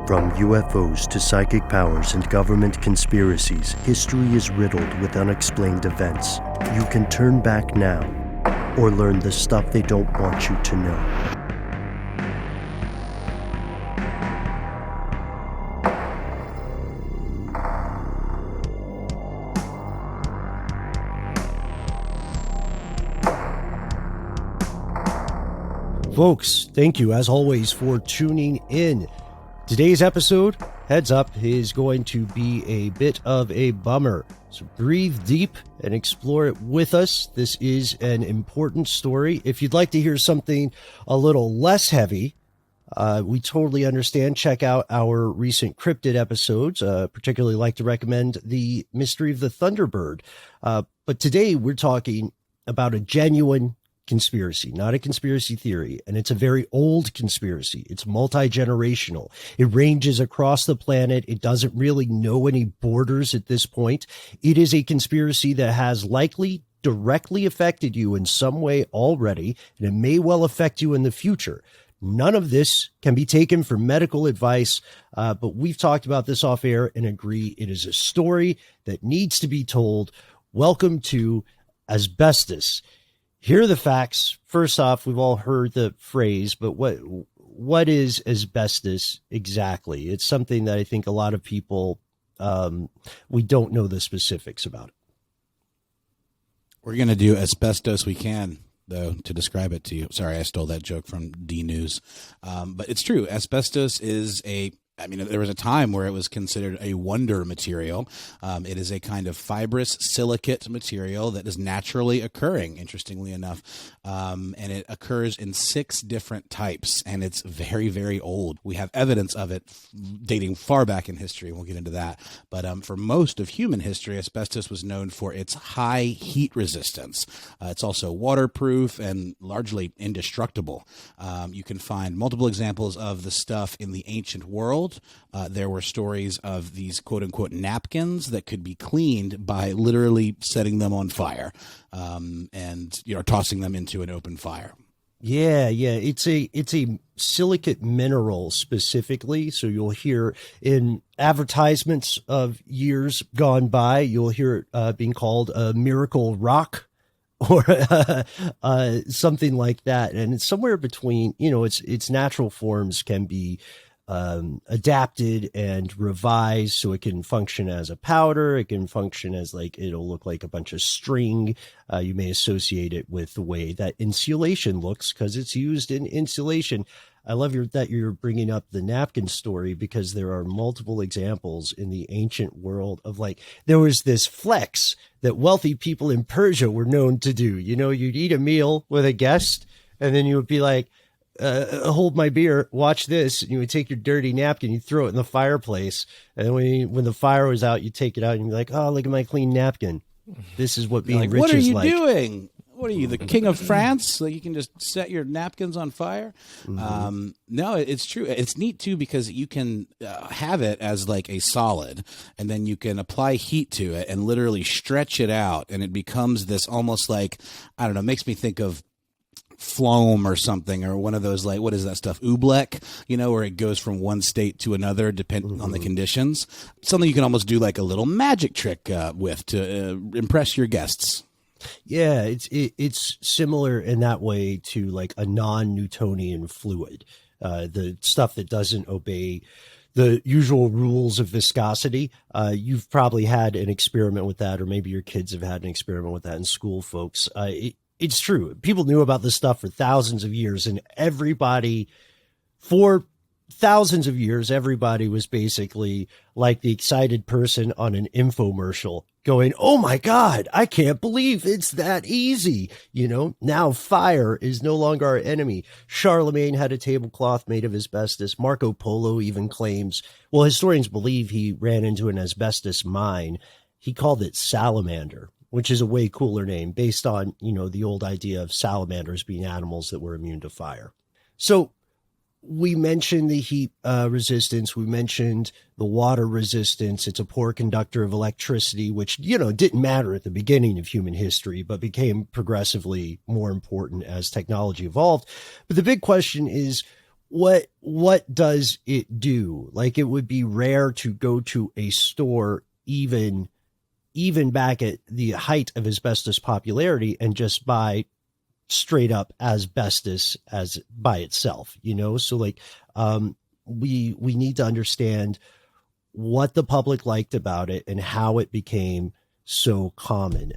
From UFOs to psychic powers and government conspiracies, history is riddled with unexplained events. You can turn back now or learn the stuff they don't want you to know. Folks, thank you as always for tuning in. Today's episode, heads up, is going to be a bit of a bummer. So breathe deep and explore it with us. This is an important story. If you'd like to hear something a little less heavy, we totally understand. Check out our recent cryptid episodes. Particularly like to recommend the Mystery of the Thunderbird. But today we're talking about a genuine conspiracy, not a conspiracy theory. And it's a very old conspiracy. It's multi-generational. It ranges across the planet. It doesn't really know any borders at this point. It is a conspiracy that has likely directly affected you in some way already, and it may well affect you in the future. None of this can be taken for medical advice, but we've talked about this off air and agree it is a story that needs to be told. Welcome to Asbestos. Here are the facts. First off, we've all heard the phrase, but what is asbestos exactly? It's something that I think a lot of people, we don't know the specifics about it. We're going to do as best as we can, though, to describe it to you. Sorry, I stole that joke from D News. But it's true. Asbestos is there was a time where it was considered a wonder material. It is a kind of fibrous silicate material that is naturally occurring, interestingly enough. And it occurs in 6 different types, and it's very, very old. We have evidence of it dating far back in history, and we'll get into that. But for most of human history, asbestos was known for its high heat resistance. It's also waterproof and largely indestructible. You can find multiple examples of the stuff in the ancient world. There were stories of these quote-unquote napkins that could be cleaned by literally setting them on fire and tossing them into an open fire. Yeah. It's a silicate mineral specifically. So you'll hear in advertisements of years gone by, you'll hear it being called a miracle rock or something like that. And it's somewhere between, its natural forms can be adapted and revised so it can function as a powder. It can function as it'll look like a bunch of string. You may associate it with the way that insulation looks because it's used in insulation. I love that you're bringing up the napkin story because there are multiple examples in the ancient world of there was this flex that wealthy people in Persia were known to do. You'd eat a meal with a guest and then you would be like, hold my beer, watch this. And you would take your dirty napkin, you throw it in the fireplace. And then when the fire was out, you take it out and you'd be like, oh, look at my clean napkin. This is what being rich is like. What are you doing? What are you, the king of France? You can just set your napkins on fire? Mm-hmm. No, it's true. It's neat, too, because you can have it as a solid, and then you can apply heat to it and literally stretch it out, and it becomes this almost makes me think of Phloem or something, or one of those what is that stuff, oobleck, where it goes from one state to another depending on the conditions. Something you can almost do a little magic trick with to impress your guests. Yeah, it's similar in that way to a non-Newtonian fluid, the stuff that doesn't obey the usual rules of viscosity. You've probably had an experiment with that, or maybe your kids have had an experiment with that in school, folks. It's true. People knew about this stuff for thousands of years, and for thousands of years, everybody was basically like the excited person on an infomercial going, oh my God, I can't believe it's that easy. Now fire is no longer our enemy. Charlemagne had a tablecloth made of asbestos. Marco Polo even claims, historians believe he ran into an asbestos mine. He called it salamander, which is a way cooler name based on, the old idea of salamanders being animals that were immune to fire. So we mentioned the heat resistance. We mentioned the water resistance. It's a poor conductor of electricity, which, didn't matter at the beginning of human history, but became progressively more important as technology evolved. But the big question is, what does it do? Like, it would be rare to go to a store even back at the height of asbestos popularity and just buy straight up asbestos as by itself, So like, we need to understand what the public liked about it and how it became so common.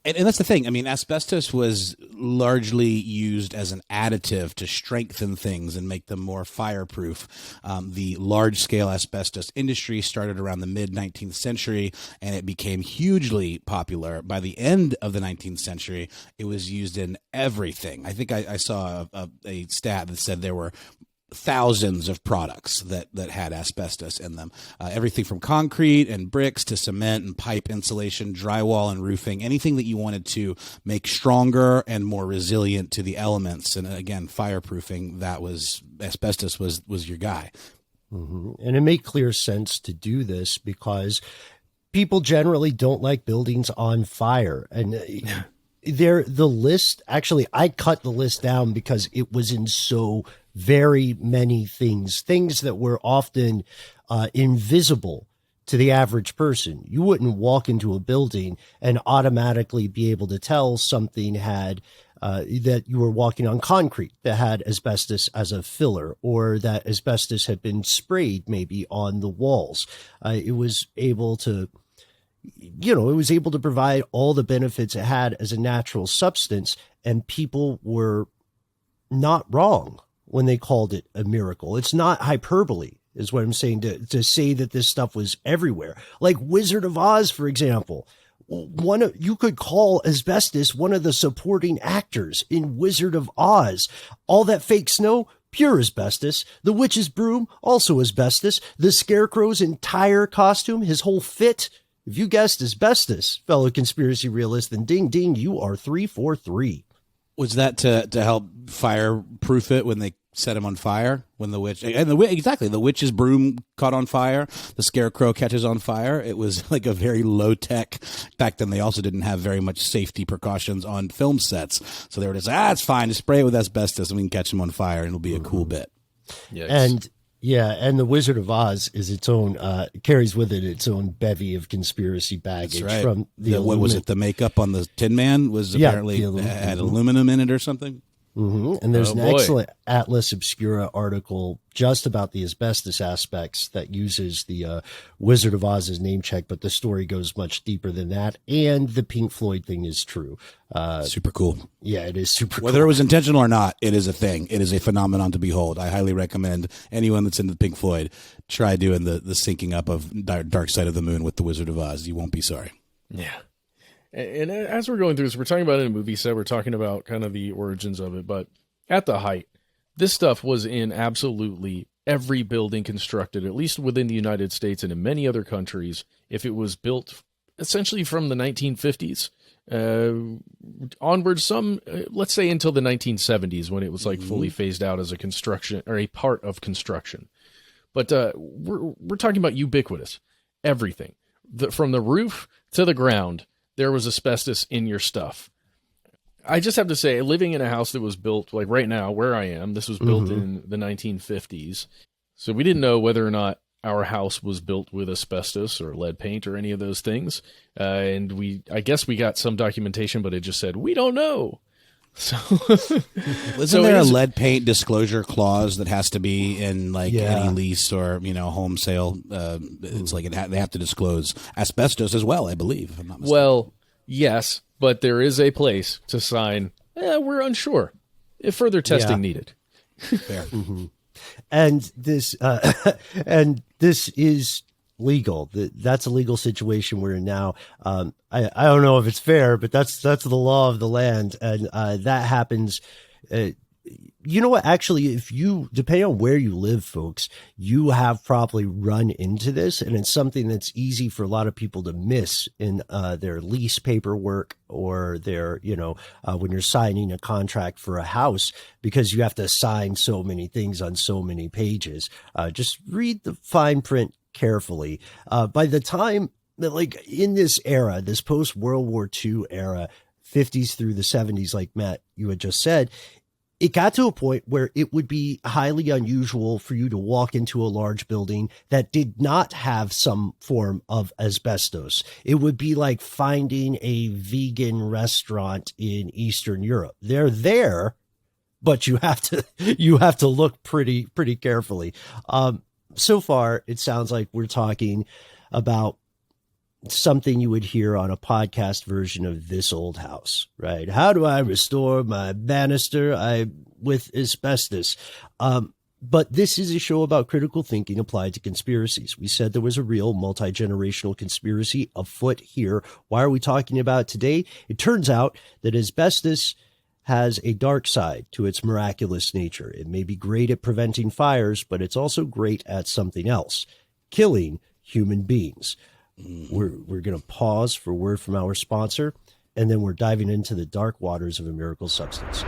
And that's the thing. I mean, asbestos was largely used as an additive to strengthen things and make them more fireproof. The large-scale asbestos industry started around the mid-19th century, and it became hugely popular. By the end of the 19th century, it was used in everything. I think I saw a stat that said there were thousands of products that had asbestos in them. Everything from concrete and bricks to cement and pipe insulation, drywall and roofing, anything that you wanted to make stronger and more resilient to the elements. And again, fireproofing, that was asbestos was your guy. Mm-hmm. And it made clear sense to do this because people generally don't like buildings on fire. And the list, actually, I cut the list down because it was in so very many things that were often invisible to the average person. You wouldn't walk into a building and automatically be able to tell something had that you were walking on concrete that had asbestos as a filler, or that asbestos had been sprayed maybe on the walls. It was able to provide all the benefits it had as a natural substance, and people were not wrong when they called it a miracle. It's not hyperbole, is what I'm saying, to say that this stuff was everywhere. Like Wizard of Oz, for example. You could call asbestos one of the supporting actors in Wizard of Oz. All that fake snow, pure asbestos. The witch's broom, also asbestos. The scarecrow's entire costume, his whole fit. If you guessed asbestos, fellow conspiracy realist, then ding ding, you are 3 for 3. Was that to help fireproof it when they set him on fire? When the witch's broom caught on fire, the scarecrow catches on fire. It was like a very low tech. Back then, they also didn't have very much safety precautions on film sets, so they were just it's fine, just spray it with asbestos and we can catch him on fire and it'll be a cool bit. Yes. And the Wizard of Oz is its own, carries with it its own bevy of conspiracy baggage. Right. From what was it? The makeup on the Tin Man was apparently had aluminum in it or something. Mm-hmm. And there's an excellent Atlas Obscura article just about the asbestos aspects that uses the Wizard of Oz's name check, but the story goes much deeper than that. And the Pink Floyd thing is true. Super cool. Yeah, it is super cool. Whether it was intentional or not, it is a thing. It is a phenomenon to behold. I highly recommend anyone that's into Pink Floyd try doing the syncing up of Dark Side of the Moon with the Wizard of Oz. You won't be sorry. Yeah. And as we're going through this, we're talking about it in a movie set. We're talking about kind of the origins of it. But at the height, this stuff was in absolutely every building constructed, at least within the United States and in many other countries. If it was built essentially from the 1950s onward, let's say until the 1970s, when it was like fully phased out as a construction or a part of construction. But we're talking about ubiquitous, everything. From the roof to the ground, there was asbestos in your stuff. I just have to say, living in a house that was built, like right now, where I am, this was built in the 1950s. So we didn't know whether or not our house was built with asbestos or lead paint or any of those things. And I guess we got some documentation, but it just said, we don't know. So wasn't there a lead paint disclosure clause that has to be in like any lease or home sale? It's like they have to disclose asbestos as well, I believe. If I'm not mistaken. Well, yes, but there is a place to sign. We're unsure if further testing needed. Fair. And this is legal. That's a legal situation we're in now. I don't know if it's fair, but that's the law of the land, and that happens. You know what? Actually, depending on where you live, folks, you have probably run into this, and it's something that's easy for a lot of people to miss in their lease paperwork or their, when you're signing a contract for a house, because you have to sign so many things on so many pages. Just read the fine print carefully. By the time, like in this era, this post World War II era, 50s through the 70s, like Matt, you had just said, it got to a point where it would be highly unusual for you to walk into a large building that did not have some form of asbestos. It would be like finding a vegan restaurant in Eastern Europe. They're there, but you have to look pretty carefully. So far, it sounds like we're talking about something you would hear on a podcast version of This Old House, right? How do I restore my banister with asbestos? But this is a show about critical thinking applied to conspiracies. We said there was a real multi-generational conspiracy afoot here. Why are we talking about it today? It turns out that asbestos has a dark side to its miraculous nature. It may be great at preventing fires, but it's also great at something else, killing human beings. We're going to pause for a word from our sponsor, and then we're diving into the dark waters of a miracle substance.